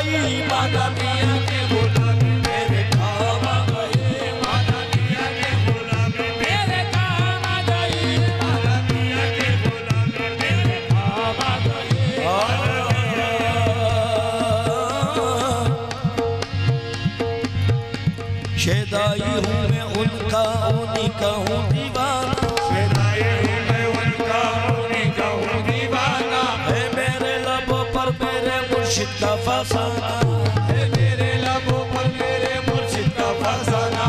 गई, माना मियां की गुलामी मेरे काम आ गई, माना मियां की गुलामी मेरे काम आ गई, माना मियां की गुलामी मेरे काम आ गई। शेदाई हूँ मैं उनका, उन्हीं का हूँ दीवाना, शेदाई हूँ मैं उनका, उन्हीं का हूँ दीवाना। है मेरे लबों पर मेरे मुर्शिद का फसाना, है मेरे लबों पर मेरे मुर्शिद का फसाना।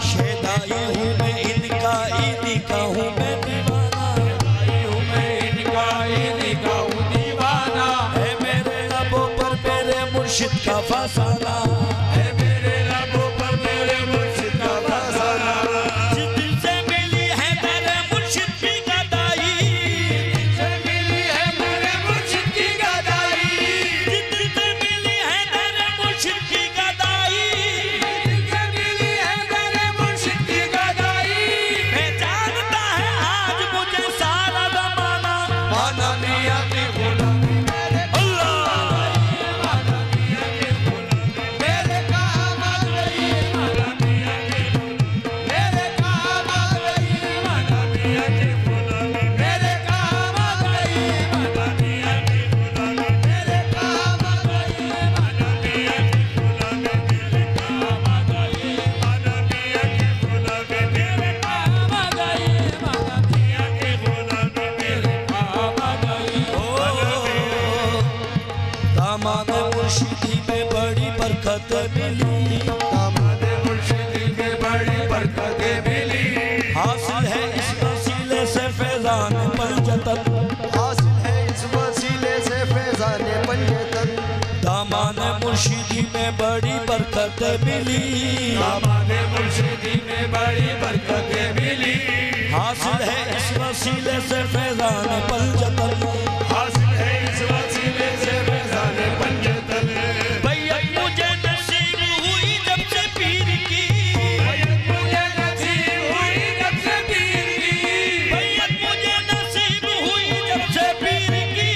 शेदाई हूँ मैं इनका, इन्हीं का हूँ मैं दीवाना, शेदाई हूँ मैं इनका, इन्हीं का हूँ दीवाना। है मेरे लबों पर मेरे मुर्शिद का फसाना, है मेरे लबों पर मेरे मुर्शिद का फसाना। जिस दिल से मिली है मेरे मुर्शिद की गदाई, जिस दिल से मिली है मेरे मुर्शिद की गदाई, जिस दिल से मिली है मेरे मुर्शिद की गदाई, जिस दिल से मिली है मेरे मुर्शिद की गदाई। मैं जानता है आज मुझे सारा ज़माना, माना मियां की गुलामी मेरे माना मियां की गुलामी मेरे काम आ गई, माना मियां की गुलामी मेरे काम आ गई, माना मियां की गुलामी मेरे काम आ गई, माना मियां की गुलामी मेरे काम आ गई, माना मियां की गुलामी मेरे काम आ गई, माना मियां की गुलामी मेरे काम आ गई, माना मियां की गुलामी मेरे काम आ गई। दामाद मुर्शिदी में बड़ी बरकत मिली, दामाद मुर्शिदी में बड़ी बरकत मिली। हासिल है इस वसीले से फैजान पंजतन, हासिल है इस वसीले से फैजान पंजतन। दामाद मुर्शिदी में बड़ी बरकत मिली, दामाद मुर्शिदी में बड़ी बरकत मिली। हासिल है इस वसीले से फैजान पंजतन, हासिल है इस वसीले से फैजान पंजतन। बैयत मुझे नसीब हुई जब से पीर की, बैयत मुझे नसीब हुई जब से पीर की, बैयत मुझे नसीब हुई जब से पीर की,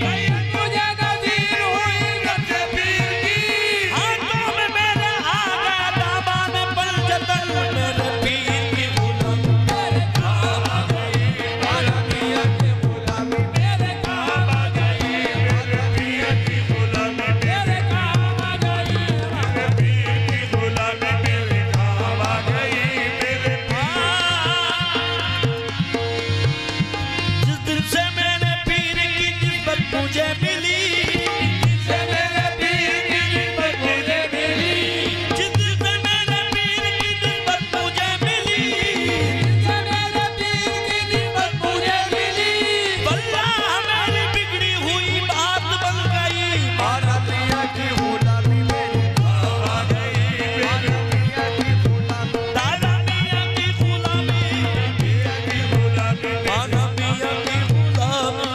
बैयत मुझे नसीब हुई जब से पीर की। हाथों में मेरे आ गया दामाद पंजतन, मेरे पीर की गुलामी मेरे काम आ गई, माना मियां की गुलामी मेरे काम आ गई, मेरे पीर की गुलामी मेरे काम आ गई, मेरे पीर की गुलामी मेरे काम आ गई, मेरे जिस दिल से मेरे पीर की निस्बत मुझे मिली, जिस दिल से मेरे पीर की निस्बत मुझे मिली, जिस दिल से मेरे पीर की निस्बत मुझे मिली, जिस दिल से मेरे पीर की निस्बत मुझे मिली। वल्लाह मेरी बिगड़ी हुई बात बन गई, माना मियां की गुलामी मेरे काम आ गई, माना मियां की गुलामी, दादा मियां की गुलामी, मियां की गुलामी, माना मियां की गुलामी,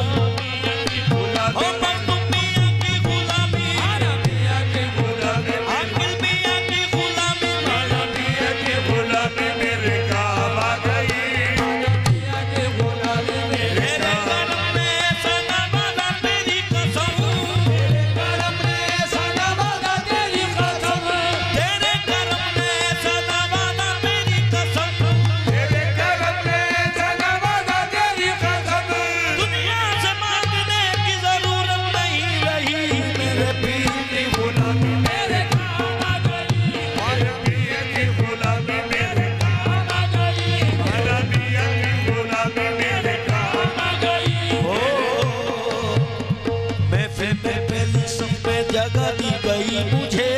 ओ मखदूम मियां की गुलामी, माना मियां की गुलामी, आकिल मियां की गुलामी, माना मियां की गुलामी मेरे काम आ गई, माना मियां की गुलामी मेरे करम में सदा वादा तेरी कसम, तेरे करम में सदा वादा तेरी कसम, तेरे करम में सदा वादा तेरी कसम, तेरे करम में सदा वादा तेरी कसम। दुनिया से मांगने की जरूरत नहीं रही, मेरे पीर की गुलामी मेरे काम आ गई, माना मियां की गुलामी मेरे काम आ गई, माना मियां की गुलामी मेरे काम आ गई। महफिल में पहली सब में जगह दी गई मुझे,